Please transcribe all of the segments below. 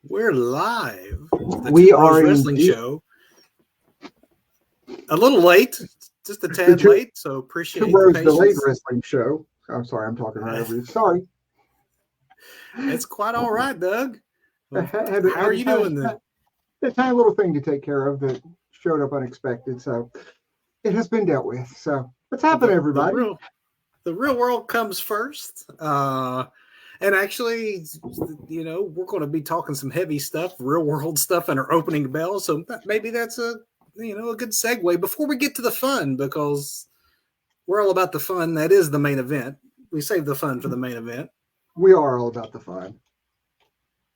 We're live. The We Two Bros are Wrestling indeed. Show. A little late, just a tad late, so appreciate Two the Bros Delayed patience. Wrestling Show. I'm sorry, I'm talking right over you. Sorry. It's quite all right, Doug. I had How are you doing then? A tiny little thing to take care of that showed up unexpected, so it has been dealt with. So what's happening, everybody? The real world comes first. And actually, we're going to be talking some heavy stuff, real world stuff in our opening bell. So maybe that's a good segue before we get to the fun, because we're all about the fun. That is the main event. We save the fun for the main event. We are all about the fun.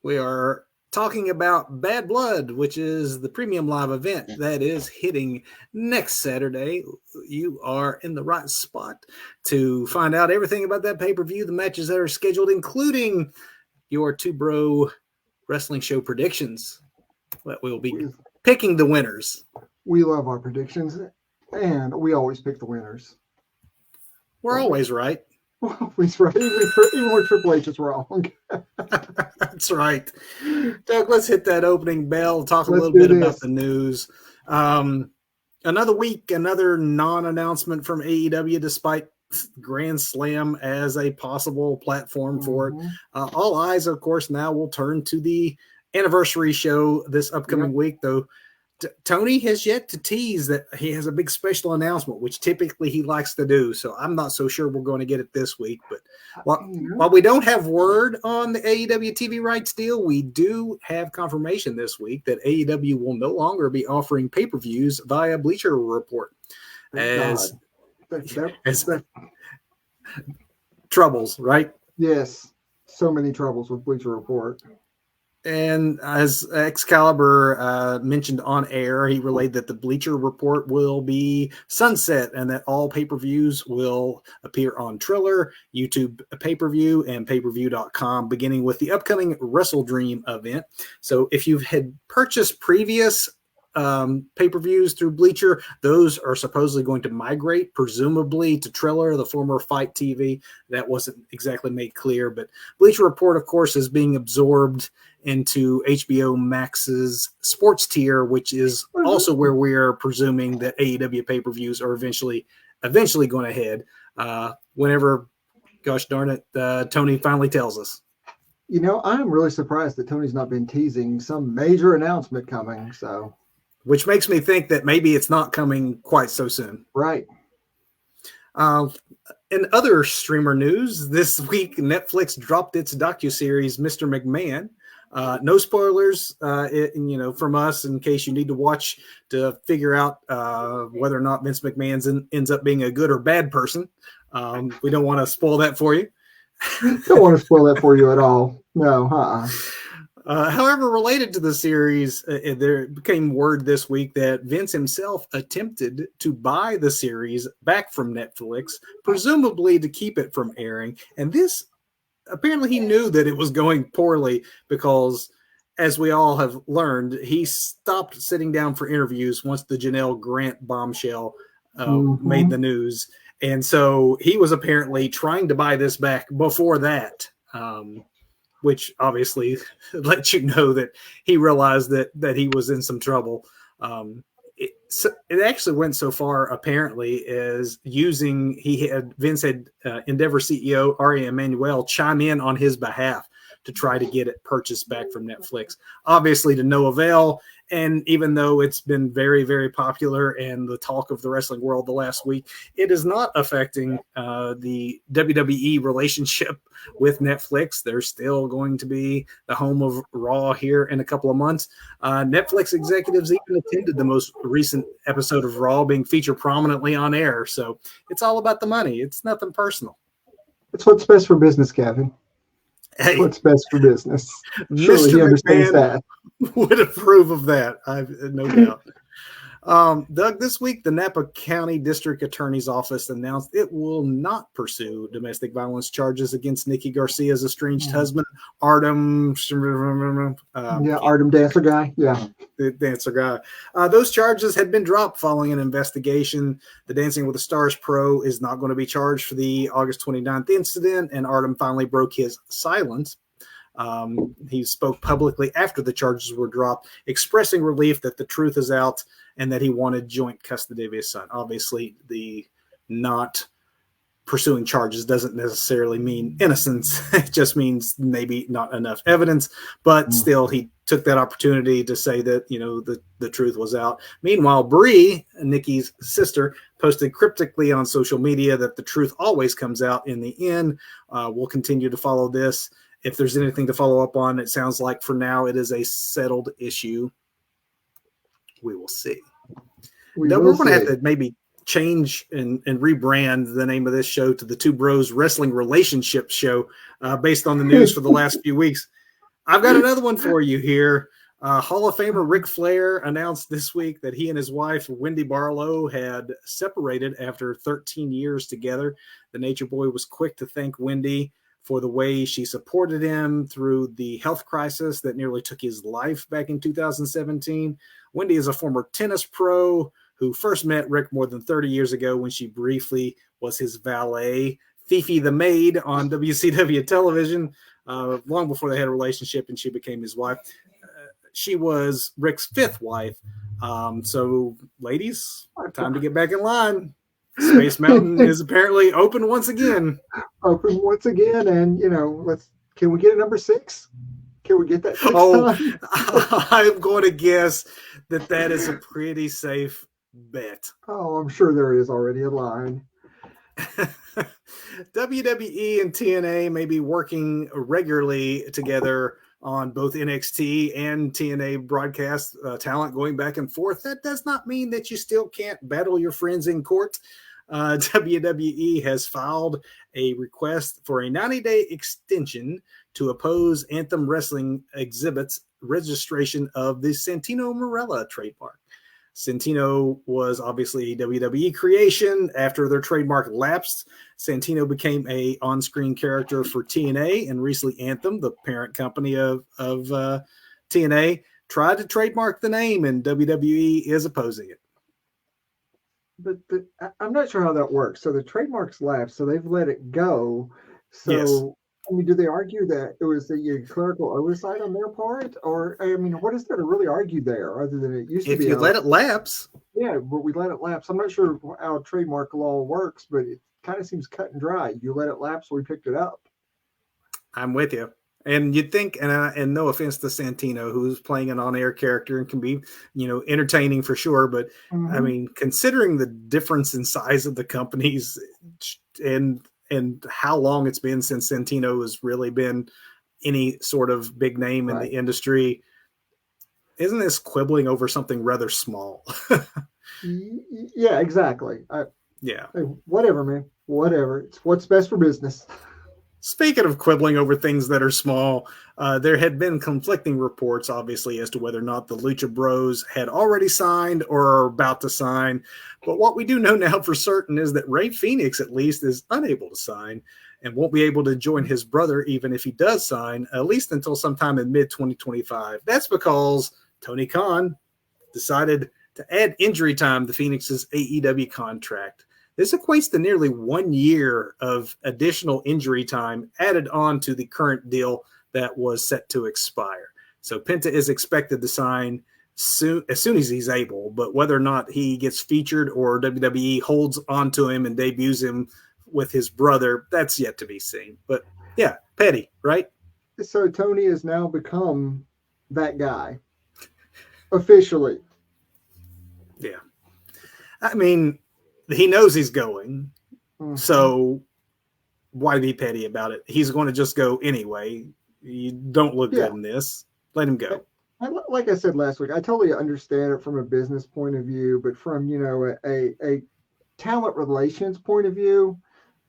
We are talking about Bad Blood, which is the premium live event that is hitting next Saturday. You are in the right spot to find out everything about that pay-per-view, the matches that are scheduled, including your Two Bro Wrestling Show predictions. That we'll be picking the winners. We love our predictions, and we always pick the winners. We're always right. Always right. Even when Triple H is wrong. That's right. Doug, let's hit that opening bell, talk a little bit about the news. Another week, another non-announcement from AEW, despite Grand Slam as a possible platform for it. All eyes, of course, now will turn to the anniversary show this upcoming week, though. Tony has yet to tease that he has a big special announcement, which typically he likes to do. So I'm not so sure we're going to get it this week. But while we don't have word on the AEW TV rights deal, we do have confirmation this week that AEW will no longer be offering pay-per-views via Bleacher Report. As troubles, right? Yes. So many troubles with Bleacher Report. And as Excalibur mentioned on air, he relayed that the Bleacher Report will be sunset and that all pay-per-views will appear on Triller, YouTube pay-per-view, and pay-per-view.com, beginning with the upcoming Wrestle Dream event. So if you've had purchased previous pay-per-views through Bleacher, those are supposedly going to migrate, presumably, to Triller, the former Fight TV. That wasn't exactly made clear, but Bleacher Report, of course, is being absorbed into HBO Max's sports tier, which is also where we are presuming that AEW pay-per-views are eventually going to head whenever, gosh darn it, Tony finally tells us. I'm really surprised that Tony's not been teasing some major announcement coming. So, which makes me think that maybe it's not coming quite so soon. Right. In other streamer news, this week Netflix dropped its docuseries Mr. McMahon. No spoilers, from us in case you need to watch to figure out whether or not Vince McMahon ends up being a good or bad person. We don't want to spoil that for you. Don't want to spoil that for you at all. No, However, related to the series, there became word this week that Vince himself attempted to buy the series back from Netflix, presumably to keep it from airing. And this, apparently he knew that it was going poorly because, as we all have learned, he stopped sitting down for interviews once the Janelle Grant bombshell made the news. And so he was apparently trying to buy this back before that, which obviously lets you know that he realized that he was in some trouble. It actually went so far, apparently, as Vince had Endeavor CEO Ari Emanuel chime in on his behalf to try to get it purchased back from Netflix. Obviously, to no avail. And even though it's been very, very popular and the talk of the wrestling world the last week, it is not affecting the WWE relationship with Netflix. They're still going to be the home of Raw here in a couple of months. Netflix executives even attended the most recent episode of Raw, being featured prominently on air. So it's all about the money. It's nothing personal. It's what's best for business, Kevin. Hey, what's best for business. Surely he understands that. Would approve of that. I've no doubt. Doug, this week, the Napa County District Attorney's Office announced it will not pursue domestic violence charges against Nikki Garcia's estranged husband, Artem. Artem Dancer Guy. Yeah. The Dancer Guy. Those charges had been dropped following an investigation. The Dancing with the Stars pro is not going to be charged for the August 29th incident, and Artem finally broke his silence. He spoke publicly after the charges were dropped, expressing relief that the truth is out and that he wanted joint custody of his son. Obviously, the not pursuing charges doesn't necessarily mean innocence. It just means maybe not enough evidence, but still he took that opportunity to say that, the truth was out. Meanwhile, Bree, Nikki's sister, posted cryptically on social media that the truth always comes out in the end. We'll continue to follow this. If there's anything to follow up on, it sounds like for now it is a settled issue. We will see. We're going to have to maybe change and rebrand the name of this show to the Two Bros Wrestling Relationship Show based on the news for the last few weeks. I've got another one for you here. Hall of Famer Ric Flair announced this week that he and his wife, Wendy Barlow, had separated after 13 years together. The Nature Boy was quick to thank Wendy for the way she supported him through the health crisis that nearly took his life back in 2017. Wendy is a former tennis pro who first met Rick more than 30 years ago when she briefly was his valet, Fifi the Maid, on WCW television, long before they had a relationship and she became his wife. She was Rick's fifth wife. So, ladies, time to get back in line. Space Mountain is apparently open once again. And can we get a number 6? Can we get that 6 time? I'm going to guess that is a pretty safe bet. Oh, I'm sure there is already a line. WWE and TNA may be working regularly together on both NXT and TNA broadcast talent going back and forth. That does not mean that you still can't battle your friends in court. WWE has filed a request for a 90-day extension to oppose Anthem Wrestling Exhibit's registration of the Santino Marella trademark. Santino was obviously a WWE creation. After their trademark lapsed, Santino became a on-screen character for TNA, and recently Anthem, the parent company of TNA, tried to trademark the name, and WWE is opposing it. But I'm not sure how that works. So the trademark's lapsed, so they've let it go. So, yes. I mean, do they argue that it was a clerical oversight on their part? Or, I mean, what is there to really argue there other than it used to be? If you let it lapse. Yeah, but we let it lapse. I'm not sure how trademark law works, but it kind of seems cut and dry. You let it lapse, we picked it up. I'm with you. And you'd think, and no offense to Santino, who's playing an on-air character and can be, entertaining for sure. But I mean, considering the difference in size of the companies and how long it's been since Santino has really been any sort of big name in the industry, isn't this quibbling over something rather small? Yeah, exactly. Whatever, man. Whatever. It's what's best for business. Speaking of quibbling over things that are small, there had been conflicting reports, obviously, as to whether or not the Lucha Bros had already signed or are about to sign. But what we do know now for certain is that Rey Fenix, at least, is unable to sign and won't be able to join his brother, even if he does sign, at least until sometime in mid-2025. That's because Tony Khan decided to add injury time to Phoenix's AEW contract. This equates to nearly 1 year of additional injury time added on to the current deal that was set to expire. So Penta is expected to sign as soon as he's able, but whether or not he gets featured or WWE holds onto him and debuts him with his brother, that's yet to be seen. But yeah, petty, right? So Tony has now become that guy officially. Yeah. I mean, he knows he's going, so why be petty about it? He's going to just go anyway. You don't look good in this. Let him go. Like I said last week, I totally understand it from a business point of view, but from, a talent relations point of view,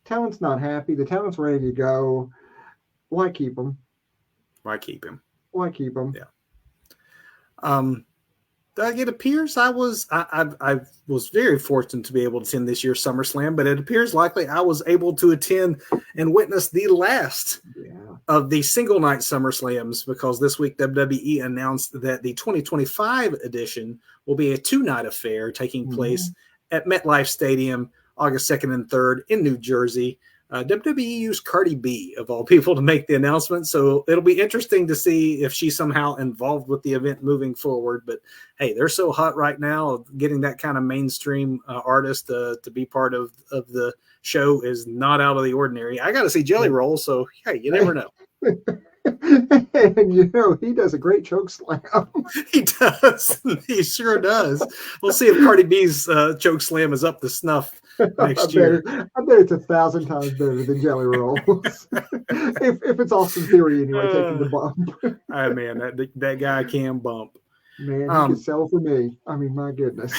talent's not happy. The talent's ready to go. Why keep him? Yeah. It appears I was very fortunate to be able to attend this year's SummerSlam, but it appears likely I was able to attend and witness the last of the single night SummerSlams, because this week WWE announced that the 2025 edition will be a 2-night affair taking place at MetLife Stadium August 2nd and 3rd in New Jersey. WWE used Cardi B, of all people, to make the announcement. So it'll be interesting to see if she's somehow involved with the event moving forward. But hey, they're so hot right now. Getting that kind of mainstream artist to be part of the show is not out of the ordinary. I got to see Jelly Roll. So, hey, you never know. And he does a great choke slam. He does. He sure does. We'll see if Cardi B's choke slam is up to snuff next year. I bet it's 1,000 times better than Jelly Rolls. if it's Austin Theory anyway, taking the bump. Man, that guy can bump. Man, he can sell for me. I mean, my goodness.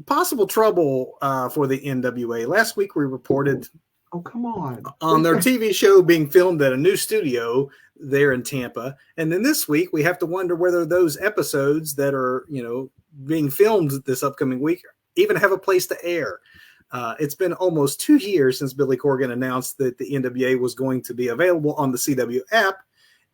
Possible trouble for the NWA. Last week we reported. Oh, come on their TV show being filmed at a new studio there in Tampa. And then this week we have to wonder whether those episodes that are, being filmed this upcoming week even have a place to air. It's been almost 2 years since Billy Corgan announced that the NWA was going to be available on the CW app.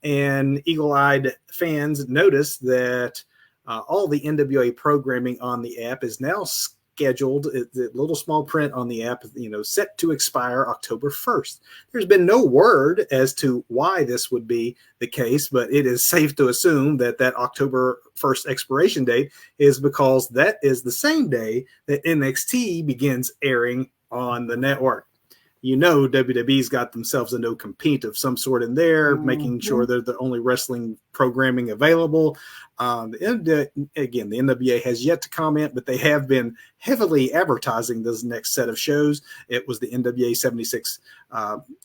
And eagle-eyed fans noticed that all the NWA programming on the app is now scheduled, the little small print on the app, set to expire October 1st. There's been no word as to why this would be the case, but it is safe to assume that October 1st expiration date is because that is the same day that NXT begins airing on the network. WWE's got themselves a no compete of some sort in there, making sure they're the only wrestling programming available. Again, the NWA has yet to comment, but they have been heavily advertising this next set of shows. It was the NWA 76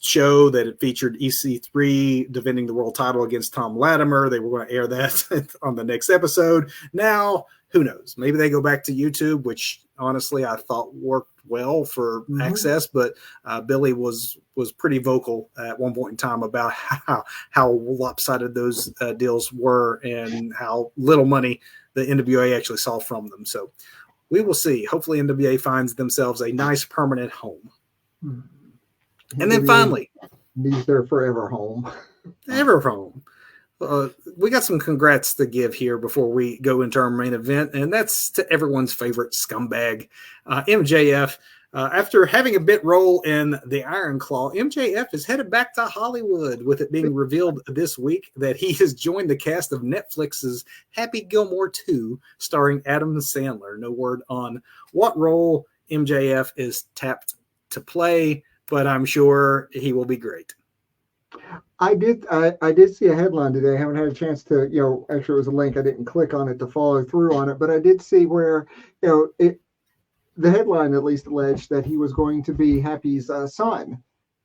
show that it featured EC3 defending the world title against Tom Latimer. They were going to air that on the next episode. Now, who knows? Maybe they go back to YouTube, which honestly I thought worked well for access, but Billy was pretty vocal at one point in time about how lopsided those deals were and how little money the NWA actually saw from them. So we will see. Hopefully NWA finds themselves a nice permanent home. And then finally, needs their forever home. Ever home. We got some congrats to give here before we go into our main event, and that's to everyone's favorite scumbag, MJF. After having a bit role in the Iron Claw, MJF is headed back to Hollywood, with it being revealed this week that he has joined the cast of Netflix's Happy Gilmore 2, starring Adam Sandler. No word on what role MJF is tapped to play, but I'm sure he will be great. I did see a headline today. I haven't had a chance to, actually it was a link. I didn't click on it to follow through on it, but I did see where, the headline at least alleged that he was going to be Happy's son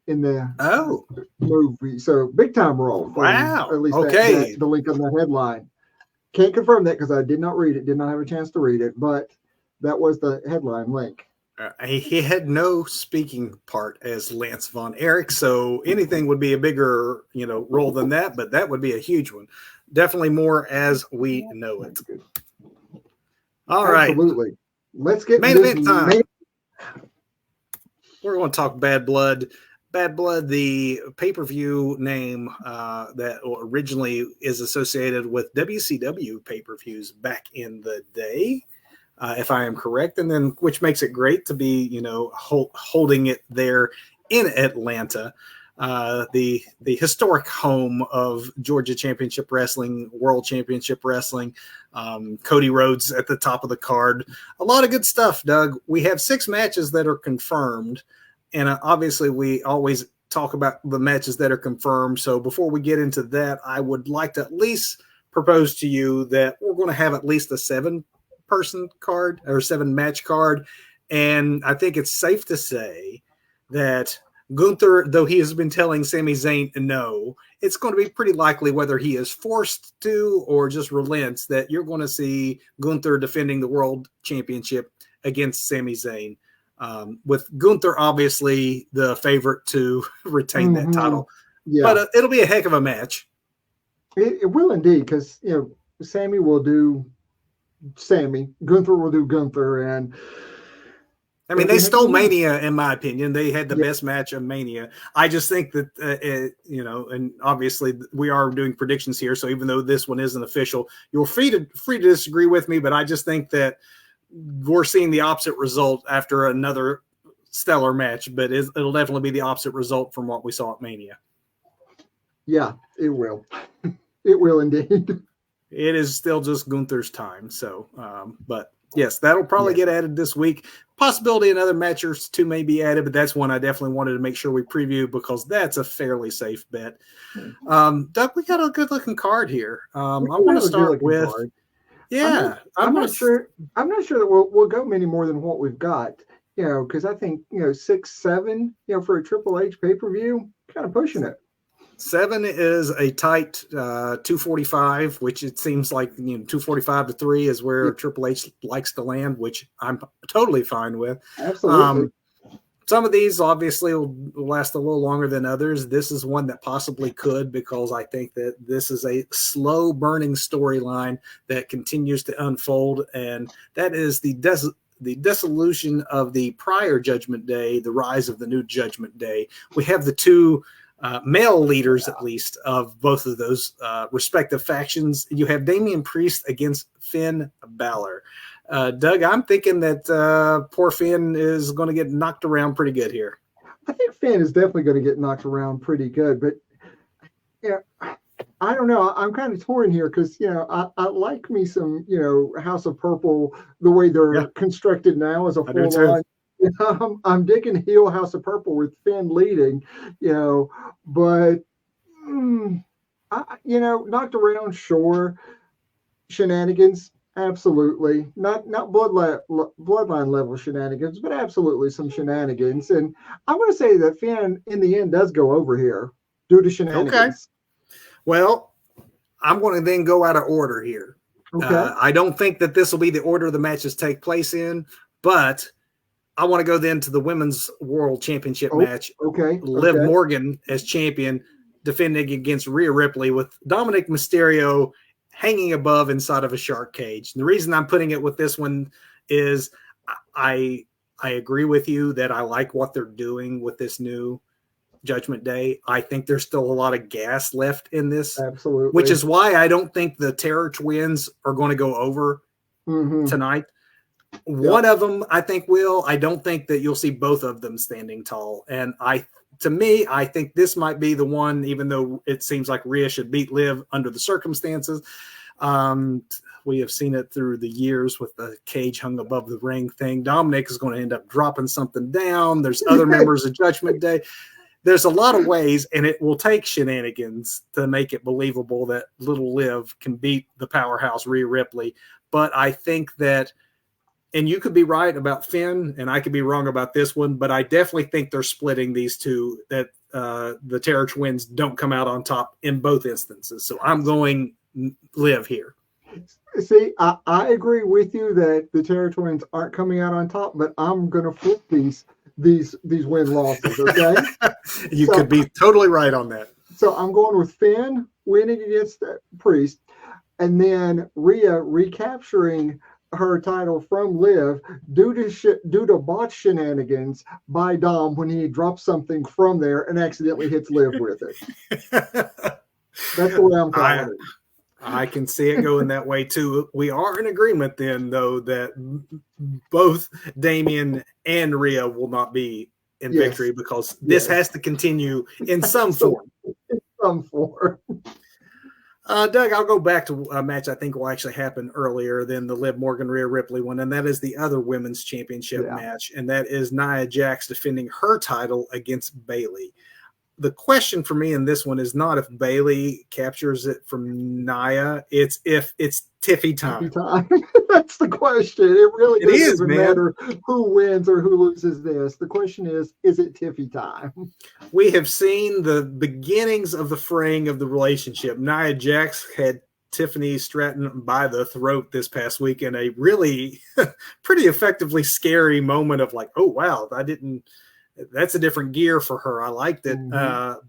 in the movie. So big time role. Wow. At least okay. The link on the headline. Can't confirm that because I did not read it, did not have a chance to read it, but that was the headline link. He had no speaking part as Lance Von Erich, so anything would be a bigger, role than that, but that would be a huge one. Definitely more as we know it. All right. Absolutely. Let's get main event time. We're going to talk Bad Blood. Bad Blood, the pay-per-view name that originally is associated with WCW pay-per-views back in the day. If I am correct, and then which makes it great to be, holding it there in Atlanta, the historic home of Georgia Championship Wrestling, World Championship Wrestling, Cody Rhodes at the top of the card. A lot of good stuff, Doug. We have 6 matches that are confirmed, and obviously we always talk about the matches that are confirmed. So before we get into that, I would like to at least propose to you that we're going to have at least a 7-person card or 7-match card. And I think it's safe to say that Gunther, though he has been telling Sami Zayn no, it's going to be pretty likely, whether he is forced to or just relents, that you're going to see Gunther defending the world championship against Sami Zayn. With Gunther obviously the favorite to retain that title. Yeah. But it'll be a heck of a match. It will indeed, because Sammy will do Sammy, Gunther will do Gunther, and I mean, they stole Mania, in my opinion. They had the best match of Mania. I just think that, and obviously we are doing predictions here, so even though this one isn't official, you're free to disagree with me, but I just think that we're seeing the opposite result after another stellar match, but it'll definitely be the opposite result from what we saw at Mania. Yeah, it will. It will indeed. It is still just Gunther's time. So, but yes, that'll probably get added this week. Possibility another match or two may be added, but that's one I definitely wanted to make sure we preview because that's a fairly safe bet. Doug, we got a good looking card here. I want to start with. Card. Yeah, I'm not sure. I'm not sure that we'll go many more than what we've got. Because I think 6, 7, for a Triple H pay-per-view, kind of pushing it. 7 is a tight 245, which it seems like 245 to 3 is where Triple H likes to land, which I'm totally fine with. Absolutely. Some of these obviously will last a little longer than others. This is one that possibly could, because I think that this is a slow burning storyline that continues to unfold, and that is the dissolution of the prior Judgment Day, the rise of the new Judgment Day. We have the two male leaders, at least, of both of those respective factions. You have Damian Priest against Finn Balor. Doug, I'm thinking that poor Finn is going to get knocked around pretty good here. I think Finn is definitely going to get knocked around pretty good, but I don't know. I'm kind of torn here because, I like me some, House of Purple, the way they're constructed now as a full on. I'm digging heel House of Purple with Finn leading, but, knocked around, sure. Shenanigans, absolutely. Not bloodline level shenanigans, but absolutely some shenanigans. And I'm going to say that Finn, in the end, does go over here due to shenanigans. Okay. Well, I'm going to then go out of order here. Okay. I don't think that this will be the order the matches take place in, but I want to go then to the Women's World Championship match. Okay. Liv Morgan as champion, defending against Rhea Ripley with Dominic Mysterio hanging above inside of a shark cage. And the reason I'm putting it with this one is I agree with you that I like what they're doing with this new Judgment Day. I think there's still a lot of gas left in this. Absolutely. Which is why I don't think the Terror Twins are going to go over tonight. One of them, I think, will. I don't think that you'll see both of them standing tall. And to me, I think this might be the one, even though it seems like Rhea should beat Liv under the circumstances. We have seen it through the years with the cage hung above the ring thing. Dominic is going to end up dropping something down. There's other members of Judgment Day. There's a lot of ways, and it will take shenanigans to make it believable that little Liv can beat the powerhouse Rhea Ripley. But I think that, and you could be right about Finn, and I could be wrong about this one, but I definitely think they're splitting these two, that the Terror Twins don't come out on top in both instances. So I'm going Liv here. See, I agree with you that the Terror Twins aren't coming out on top, but I'm going to flip these win-losses, okay? You could be totally right on that. So I'm going with Finn winning against Priest, and then Rhea recapturing her title from Liv due to botched shenanigans by Dom when he drops something from there and accidentally hits Liv with it. That's the way I'm calling it. I can see it going that way too. We are in agreement then, though, that both Damian and Rhea will not be in victory because this has to continue in some form. In some form. Doug, I'll go back to a match I think will actually happen earlier than the Liv Morgan Rhea Ripley one, and that is the other women's championship match, and that is Nia Jax defending her title against Bayley. The question for me in this one is not if Bayley captures it from Nia, it's if it's Tiffy time. That's the question. It really doesn't matter who wins or who loses this. The question is it Tiffy time? We have seen the beginnings of the fraying of the relationship. Nia Jax had Tiffany Stratton by the throat this past week in a really pretty effectively scary moment of like, oh, wow, that's a different gear for her. I liked it.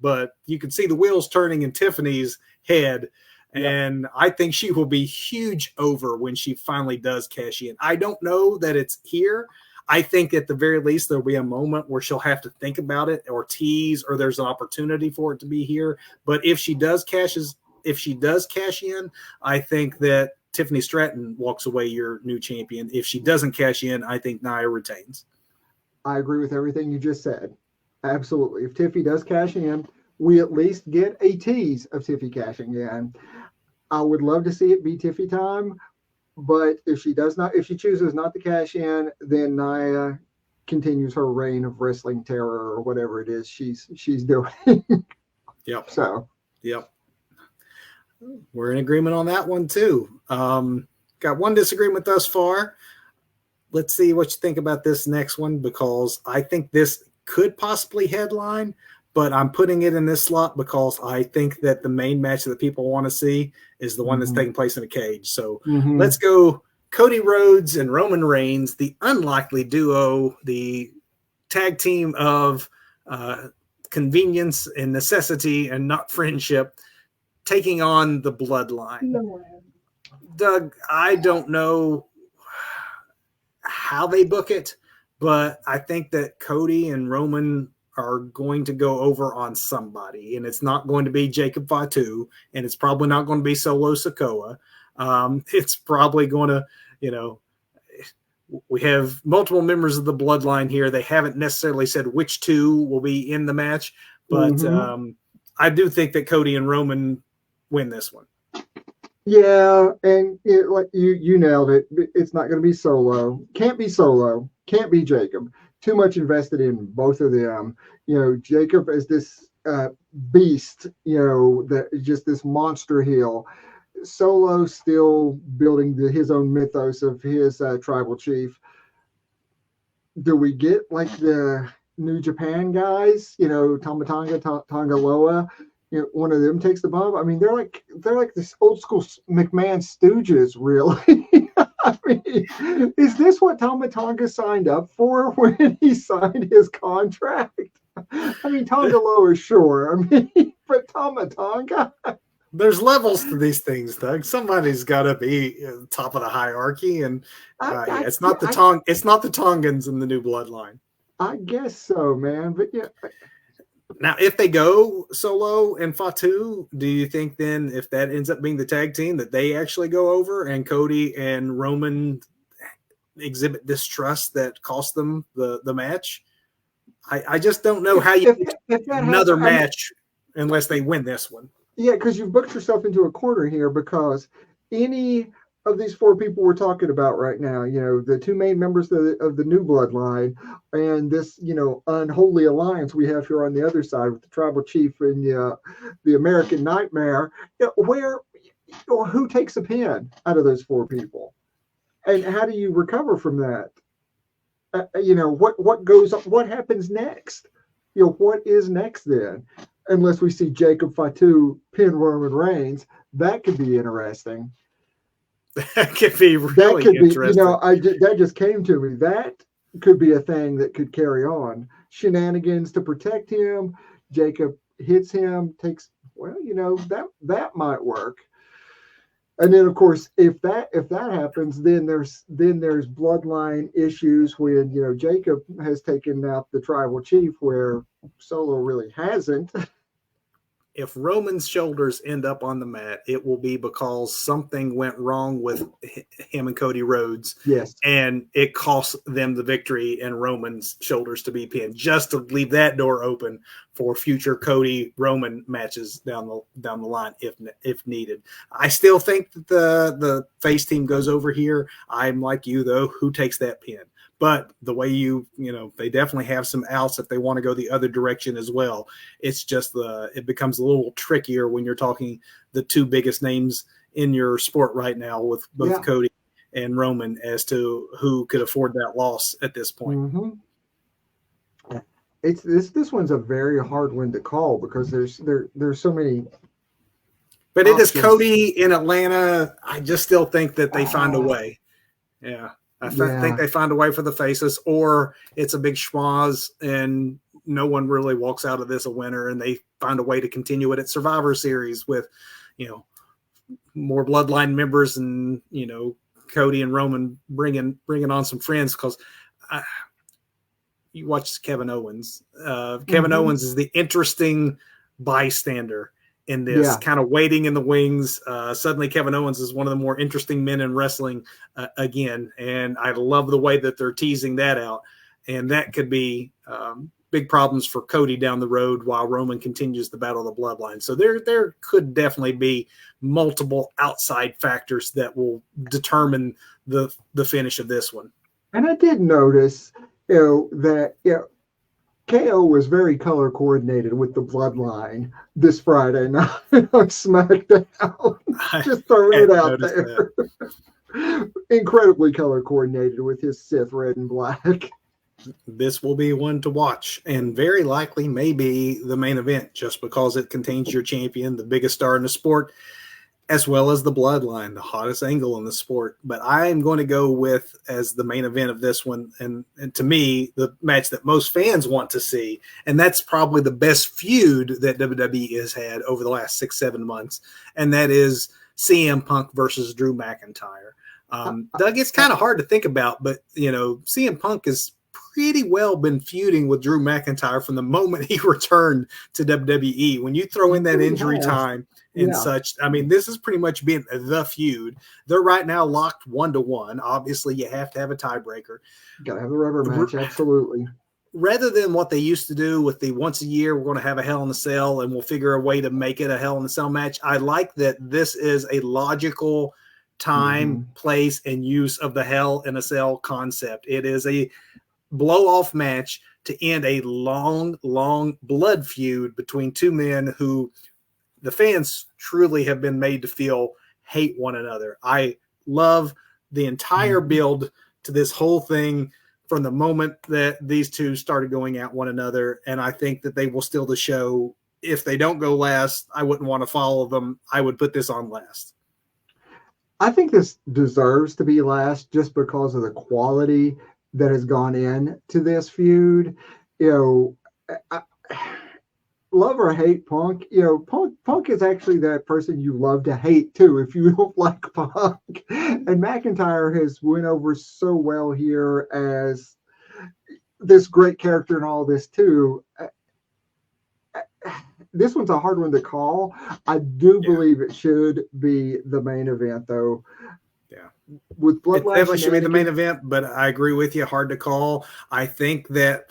But you can see the wheels turning in Tiffany's head. And I think she will be huge over when she finally does cash in. I don't know that it's here. I think at the very least there'll be a moment where she'll have to think about it or tease, or there's an opportunity for it to be here. But if she does cash in, I think that Tiffany Stratton walks away your new champion. If she doesn't cash in, I think Nia retains. I agree with everything you just said. Absolutely. If Tiffy does cash in, we at least get a tease of Tiffy cashing in. I would love to see it be Tiffy time, but if she does not, if she chooses not to cash in, then Nia continues her reign of wrestling terror or whatever it is she's doing. Yep. So. Yep. We're in agreement on that one too. Got one disagreement thus far. Let's see what you think about this next one, because I think this could possibly headline, but I'm putting it in this slot because I think that the main match that people want to see is the one that's taking place in a cage. So let's go Cody Rhodes and Roman Reigns, the unlikely duo, the tag team of convenience and necessity and not friendship, taking on the Bloodline. Doug, I don't know how they book it, but I think that Cody and Roman are going to go over on somebody, and it's not going to be Jacob Fatu, and it's probably not going to be Solo Sikoa. It's probably going to, we have multiple members of the Bloodline here. They haven't necessarily said which two will be in the match, but I do think that Cody and Roman win this one. Yeah, and like you nailed it. It's not going to be Solo. Can't be Solo. Can't be Jacob. Too much invested in both of them. Jacob is this beast. That just this monster heel. Solo still building his own mythos of his tribal chief. Do we get like the New Japan guys? Tama Tonga, Tonga Loa. One of them takes the bump. I mean, they're like this old school McMahon Stooges, really. I mean, is this what Tama Tonga signed up for when he signed his contract? I mean, Tonga Loa, sure. I mean, but Tama Tonga. There's levels to these things, Doug. Somebody's got to be top of the hierarchy, and it's not the Tongans in the new Bloodline. I guess so, man. But yeah. Now, if they go Solo and Fatu, do you think then if that ends up being the tag team that they actually go over and Cody and Roman exhibit distrust that cost them the match? I just don't know how you get another match unless they win this one. Yeah, because you've booked yourself into a corner here, because any of these four people we're talking about right now, the two main members of the new Bloodline, and this, unholy alliance we have here on the other side with the tribal chief and the American Nightmare, who takes a pin out of those four people, and how do you recover from that? What happens next? What is next then? Unless we see Jacob Fatu pin Roman Reigns, that could be interesting. That could be really interesting. That just came to me. That could be a thing that could carry on. Shenanigans to protect him. Jacob hits him, that might work. And then, of course, if that happens, then there's Bloodline issues when Jacob has taken out the tribal chief where Solo really hasn't. If Roman's shoulders end up on the mat, it will be because something went wrong with him and Cody Rhodes. Yes. And it cost them the victory and Roman's shoulders to be pinned, just to leave that door open for future Cody Roman matches down the line if needed. I still think that the face team goes over here. I'm like you, though, who takes that pin? But the way they definitely have some outs if they want to go the other direction as well. It's just it becomes a little trickier when you're talking the two biggest names in your sport right now with both Cody and Roman as to who could afford that loss at this point. Mm-hmm. This one's a very hard one to call because there's so many. But options. It is Cody in Atlanta. I just still think that they find a way. Yeah. I think they find a way for the faces, or it's a big schmoz and no one really walks out of this a winner, and they find a way to continue it at Survivor Series with, more Bloodline members and, Cody and Roman bringing on some friends, because you watch Kevin Owens. Kevin Owens is the interesting bystander in this, kind of waiting in the wings. Suddenly Kevin Owens is one of the more interesting men in wrestling again. And I love the way that they're teasing that out. and that could be big problems for Cody down the road while Roman continues the battle of the bloodline. So there could definitely be multiple outside factors that will determine the finish of this one. And I did notice, that KO was very color coordinated with the bloodline this Friday night on SmackDown. Just throwing it out there. Incredibly color coordinated with his Sith red and black. This will be one to watch, and very likely may be the main event, just because it contains your champion, the biggest star in the sport, as well as the bloodline, the hottest angle in the sport. But I am going to go with, as the main event of this one, and to me, the match that most fans want to see, and that's probably the best feud that WWE has had over the last 6-7 months, and that is CM Punk versus Drew McIntyre. Doug, it's kind of hard to think about, but CM Punk has pretty well been feuding with Drew McIntyre from the moment he returned to WWE. When you throw in that injury time and such, I mean, this has pretty much been the feud. They're right now locked 1-1. Obviously, you have to have a tiebreaker. Got to have a rubber match, absolutely. Rather than what they used to do with the once a year, we're going to have a Hell in a Cell and we'll figure a way to make it a Hell in a Cell match. I like that this is a logical time, place, and use of the Hell in a Cell concept. It is a blow-off match to end a long blood feud between two men who the fans truly have been made to feel hate one another. I love the entire build to this whole thing from the moment that these two started going at one another, and I think that they will steal the show. If they don't go last, I wouldn't want to follow them. I would put this on last. I think this deserves to be last just because of the quality that has gone into this feud. Love or hate Punk, Punk is actually that person you love to hate too if you don't like Punk. And McIntyre has went over so well here as this great character and all this too. This one's a hard one to call. I do believe it should be the main event though. With Bloodline, it definitely should be the main event, but I agree with you. Hard to call. I think that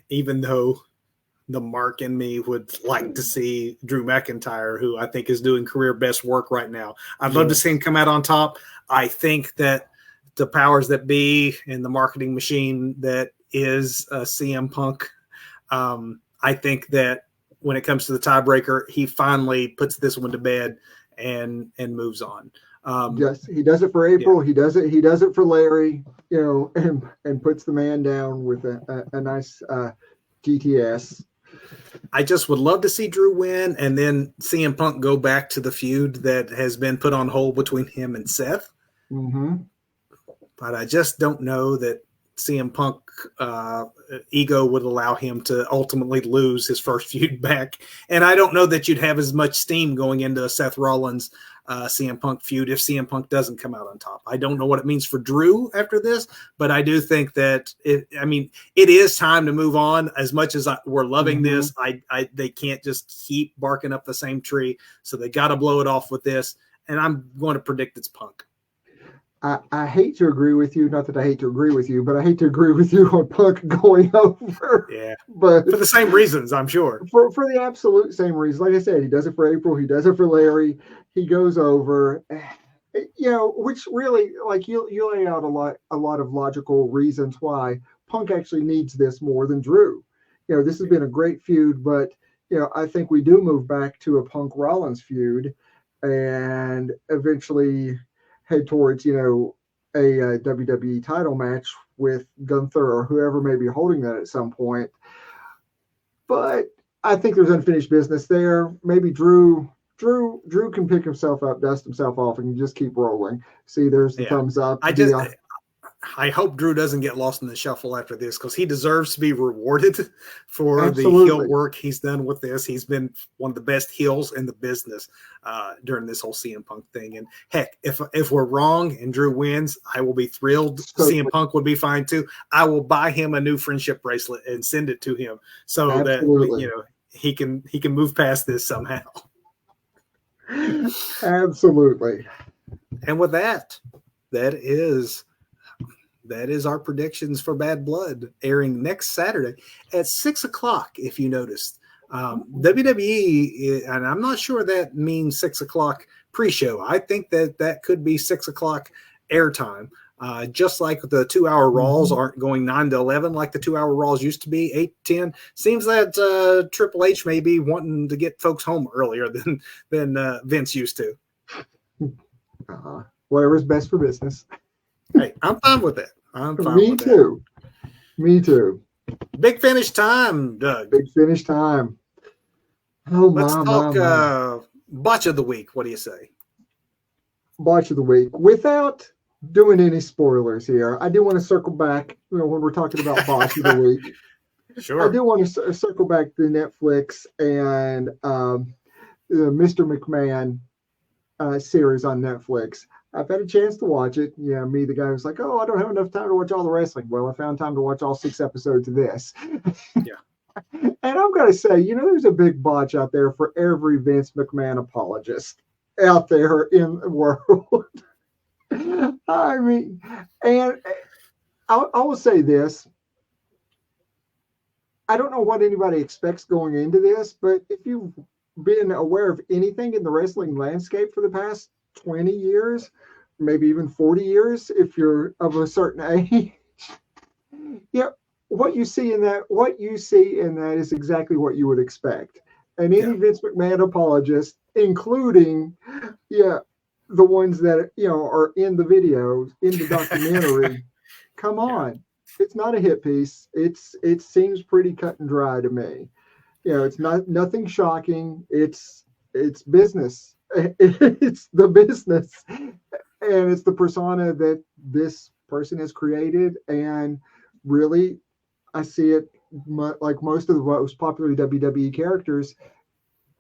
even though the mark in me would like to see Drew McIntyre, who I think is doing career best work right now, I'd love to see him come out on top. I think that the powers that be and the marketing machine that is CM Punk, I think that when it comes to the tiebreaker, he finally puts this one to bed and moves on. Yes, he does it for April. He does it for Larry, and puts the man down with a nice GTS. I just would love to see Drew win and then CM Punk go back to the feud that has been put on hold between him and Seth. But I just don't know that CM Punk ego would allow him to ultimately lose his first feud back. And I don't know that you'd have as much steam going into a Seth Rollins CM Punk feud if CM Punk doesn't come out on top. I don't know what it means for Drew after this, but I do think that it is time to move on. As much as we're loving this, they can't just keep barking up the same tree. So they got to blow it off with this. And I'm going to predict it's Punk. I hate to agree with you. Not that I hate to agree with you, but I hate to agree with you on Punk going over. Yeah, but for the same reasons, I'm sure. For the absolute same reasons. Like I said, he does it for April. He does it for Larry. He goes over. Which really, like you lay out a lot of logical reasons why Punk actually needs this more than Drew. This has been a great feud, but I think we do move back to a Punk Rollins feud, and eventually head towards, a WWE title match with Gunther or whoever may be holding that at some point. But I think there's unfinished business there. Maybe Drew can pick himself up, dust himself off, and just keep rolling. See, there's the thumbs up. I hope Drew doesn't get lost in the shuffle after this, because he deserves to be rewarded for the heel work he's done with this. He's been one of the best heels in the business during this whole CM Punk thing. And heck, if we're wrong and Drew wins, I will be thrilled. CM Punk would be fine too. I will buy him a new friendship bracelet and send it to him so that he can move past this somehow. Absolutely. And with that is that is our predictions for Bad Blood, airing next Saturday at 6 o'clock, if you noticed. WWE, and I'm not sure that means 6 o'clock pre-show. I think that could be 6 o'clock airtime. Just like the 2-hour Raws aren't going 9 to 11 like the 2-hour Raws used to be, 8 to 10. Seems that Triple H may be wanting to get folks home earlier than Vince used to. Whatever's best for business. Hey, I'm fine with that. I'm fine Me with too. That. Me too. Big finish time, Doug. Big finish time. Oh, let's talk botch of the week. What do you say? Botch of the week. Without doing any spoilers here, I do want to circle back, when we're talking about botch of the week. Sure. I do want to circle back to Netflix and the Mr. McMahon series on Netflix. I've had a chance to watch it. Yeah, me, the guy who's like, oh, I don't have enough time to watch all the wrestling. Well, I found time to watch all 6 episodes of this. Yeah. And I'm going to say, there's a big botch out there for every Vince McMahon apologist out there in the world. I mean, and I will say this. I don't know what anybody expects going into this, but if you've been aware of anything in the wrestling landscape for the past 20 years, maybe even 40 years, if you're of a certain age, what you see in that is exactly what you would expect. And any Vince McMahon apologist, including, the ones that, are in the video, in the documentary, come on. It's not a hit piece. It seems pretty cut and dry to me. It's nothing shocking. It's business. It's the business. And it's the persona that this person has created. And really, I see it like most of the most popular WWE characters,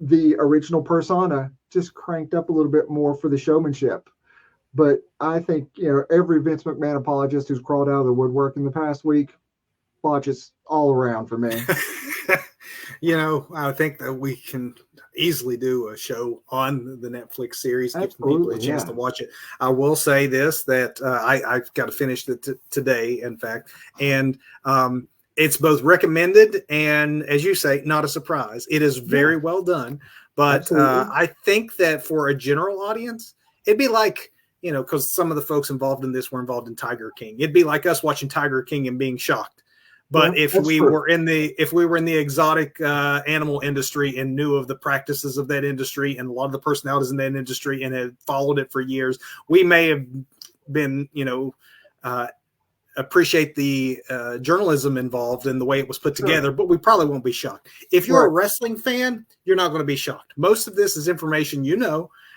the original persona just cranked up a little bit more for the showmanship. But I think, every Vince McMahon apologist who's crawled out of the woodwork in the past week, botches all around for me. I think that we can easily do a show on the Netflix series, give people a chance to watch it. I will say this, that I've got to finish it today, in fact. And it's both recommended and, as you say, not a surprise. It is very well done. But I think that for a general audience, it'd be like, because some of the folks involved in this were involved in Tiger King. It'd be like us watching Tiger King and being shocked. But if we were in the exotic animal industry and knew of the practices of that industry and a lot of the personalities in that industry and had followed it for years, we may have been, appreciate the journalism involved in the way it was put together, but we probably won't be shocked. If you're a wrestling fan, you're not going to be shocked. Most of this is information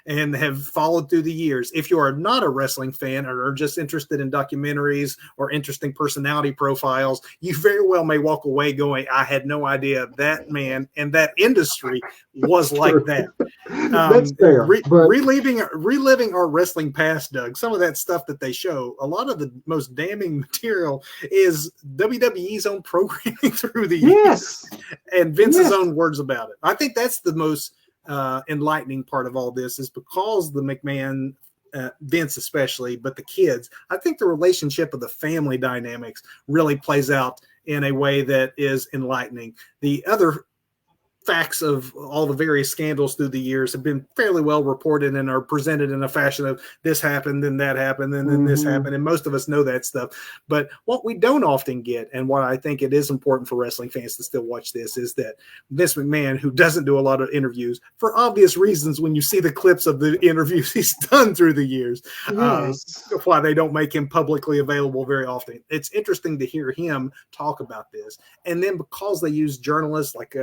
and have followed through the years. If you are not a wrestling fan or are just interested in documentaries or interesting personality profiles, you very well may walk away going, I had no idea that man and that industry was like that. That's fair. Reliving our wrestling past, Doug, some of that stuff that they show, a lot of the most damning material is WWE's own programming through the years and Vince's own words about it. I think that's the most enlightening part of all this, is because the McMahon, Vince especially, but the kids, I think the relationship of the family dynamics really plays out in a way that is enlightening. The other facts of all the various scandals through the years have been fairly well reported and are presented in a fashion of this happened, then that happened, and then this happened. And most of us know that stuff. But what we don't often get, and what I think it is important for wrestling fans to still watch this, is that Vince McMahon, who doesn't do a lot of interviews for obvious reasons, when you see the clips of the interviews he's done through the years, why they don't make him publicly available very often. It's interesting to hear him talk about this. And then because they use journalists like,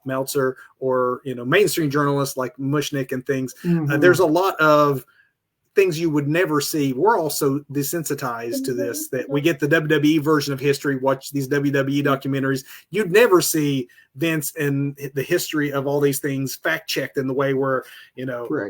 Meltzer or mainstream journalists like Mushnick and things, there's a lot of things you would never see. We're also desensitized to this, that we get the WWE version of history, watch these WWE documentaries. You'd never see Vince and the history of all these things fact checked in the way where,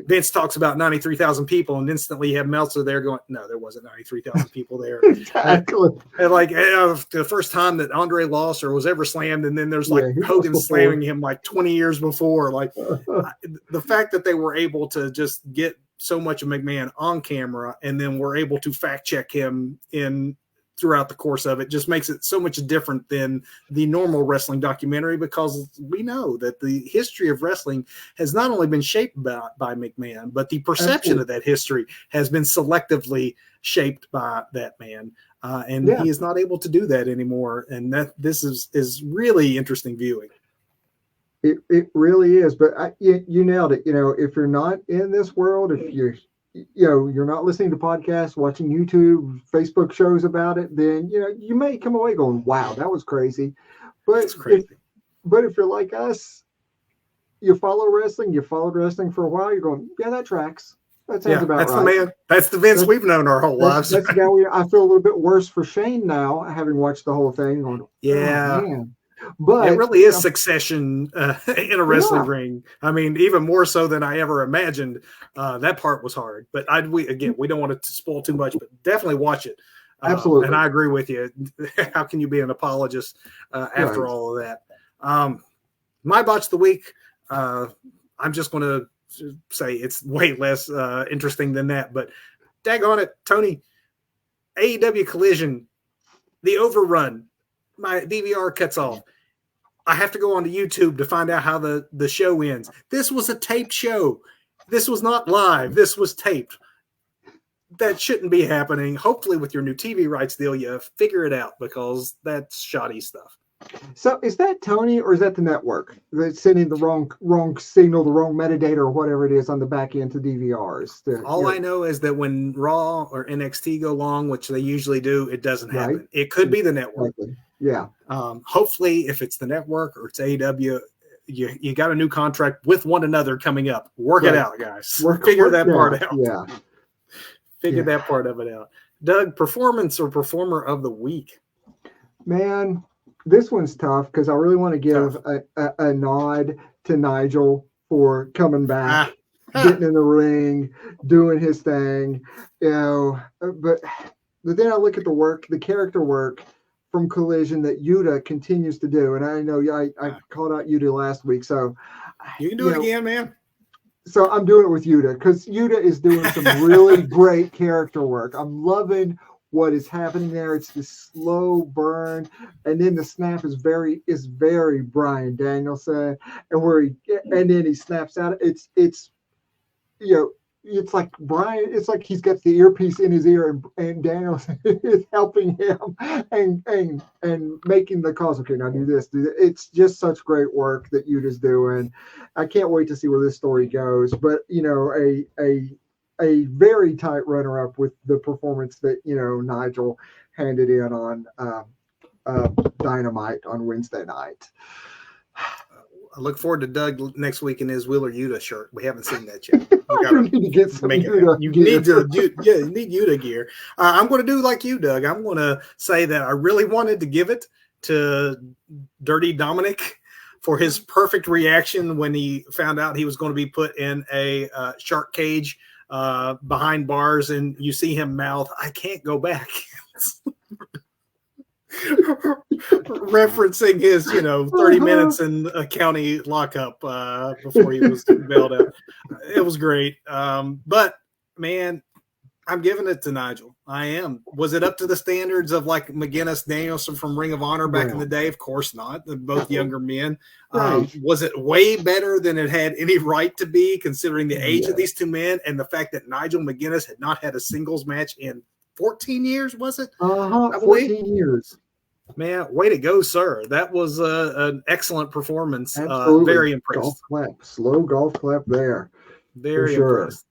Vince talks about 93,000 people and instantly you have Meltzer there going, no, there wasn't 93,000 people there. Exactly. And like the first time that Andre lost or was ever slammed, and then there's like Hogan slamming him like 20 years before. Like the fact that they were able to just get so much of McMahon on camera and then we're able to fact check him in throughout the course of it just makes it so much different than the normal wrestling documentary, because we know that the history of wrestling has not only been shaped by McMahon, but the perception of that history has been selectively shaped by that man. And he is not able to do that anymore. And this is really interesting viewing. It really is. But you nailed it. If you're not in this world, if you're not listening to podcasts, watching YouTube, Facebook shows about it, then you may come away going, "Wow, that was crazy." But if you're like us, you follow wrestling, you followed wrestling for a while, you're going, "Yeah, that tracks. That sounds about that's right." The man. That's the Vince we've known our whole lives. That's the guy. I feel a little bit worse for Shane now, having watched the whole thing. Going, yeah. Oh, man. But it really is succession in a wrestling ring. I mean, even more so than I ever imagined. That part was hard, but we don't want to spoil too much, but definitely watch it. Absolutely. And I agree with you. How can you be an apologist after all of that? My botch of the week, I'm just going to say it's way less interesting than that, but daggone it, Tony, AEW Collision, the overrun, my DVR cuts off. I have to go onto YouTube to find out how the show ends. This was a taped show. This was not live. This was taped. That shouldn't be happening. Hopefully with your new TV rights deal, you figure it out, because that's shoddy stuff. So is that Tony, or is that the network that's sending the wrong signal, the wrong metadata, or whatever it is on the back end to DVRs? All I know is that when Raw or NXT go long, which they usually do, it doesn't happen. Right. It could be the network. Exactly. Yeah. Hopefully, if it's the network or it's AEW, you got a new contract with one another coming up. Work it out, guys. Figure that part out. Yeah. Figure that part of it out. Doug, performance or performer of the week? Man, this one's tough because I really want to give a nod to Nigel for coming back, getting in the ring, doing his thing. But then I look at the character work from Collision that Yuta continues to do. And I know I called out Yuta last week. So you can do it again, man. So I'm doing it with Yuta because Yuta is doing some really great character work. I'm loving what is happening there. It's this slow burn. And then the snap is very Bryan Danielson. And then he snaps out. It's it's like Brian, it's like he's got the earpiece in his ear and Danielson is helping him and making the calls. Okay, now do this. It's just such great work that Yuta's doing. I can't wait to see where this story goes. But, a very tight runner-up with the performance that, Nigel handed in on Dynamite on Wednesday night. I look forward to Doug next week in his Wheeler Yuta shirt. We haven't seen that yet. You need to get some Yuta gear. You need Yuta gear. I'm going to do like you, Doug. I'm going to say that I really wanted to give it to Dirty Dominic for his perfect reaction when he found out he was going to be put in a shark cage behind bars, and you see him mouth, "I can't go back." Referencing his 30 minutes in a county lockup before he was bailed out. It was great, but man, I'm giving it to Nigel. I am. Was it up to the standards of like McGinnis, Danielson from Ring of Honor back in the day? Of course not. They're both younger men. Was it way better than it had any right to be, considering the age of these two men and the fact that Nigel McGinnis had not had a singles match in 14 years, was it? 14 years. Man, way to go, sir. That was an excellent performance. Very impressed. Slow golf clap there. Very impressed.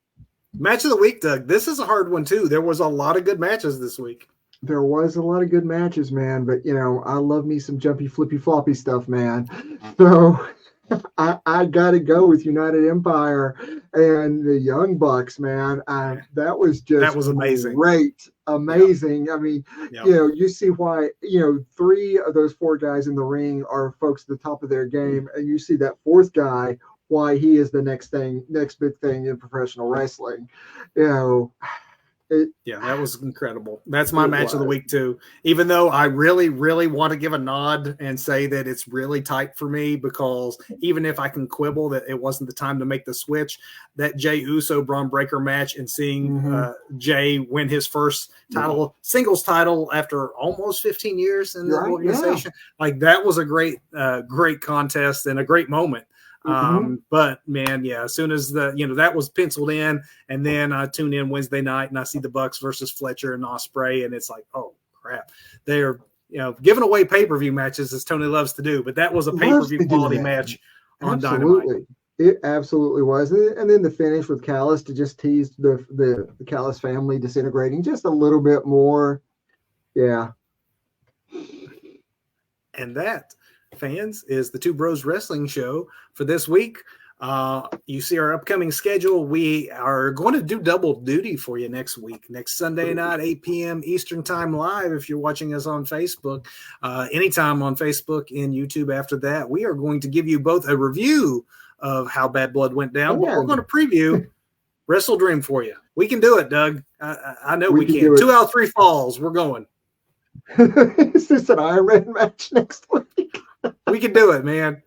Match of the week, Doug. This is a hard one, too. There was a lot of good matches this week. There was a lot of good matches, man. But, I love me some jumpy, flippy, floppy stuff, man. So I got to go with United Empire and the Young Bucks, man. That was amazing. Great. Amazing. Yeah. I mean, you see why, 3 of those 4 guys in the ring are folks at the top of their game. And you see that 4th guy, why he is the next big thing in professional wrestling. Yeah, that was incredible. That's my match of the week too. Even though I really, really want to give a nod and say that it's really tight for me, because even if I can quibble that it wasn't the time to make the switch, that Jey Uso Braun Breaker match and seeing Jey win his first title, singles title after almost 15 years in the organization, like that was a great, great contest and a great moment. But man, as soon as that was penciled in, and then I tune in Wednesday night and I see the Bucks versus Fletcher and Ospreay, and it's like, oh crap, they're giving away pay-per-view matches as Tony loves to do, but that was a pay-per-view quality match on Dynamite. It absolutely was. And then the finish with Callis to just tease the Callis family disintegrating just a little bit more. Yeah. And that, fans, is the Two Bros Wrestling Show for this week. You see our upcoming schedule. We are going to do double duty for you next week. Next Sunday night, 8 p.m. Eastern Time live, if you're watching us on Facebook. Anytime on Facebook and YouTube after that. We are going to give you both a review of how Bad Blood went down, but we're going to preview Wrestle Dream for you. We can do it, Doug. I know we can. 2 out of 3 falls. We're going. Is this an Iron Man match next week? We can do it, man.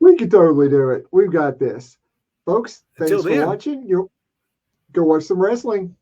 We can totally do it. We've got this. Folks, thanks for watching. Go watch some wrestling.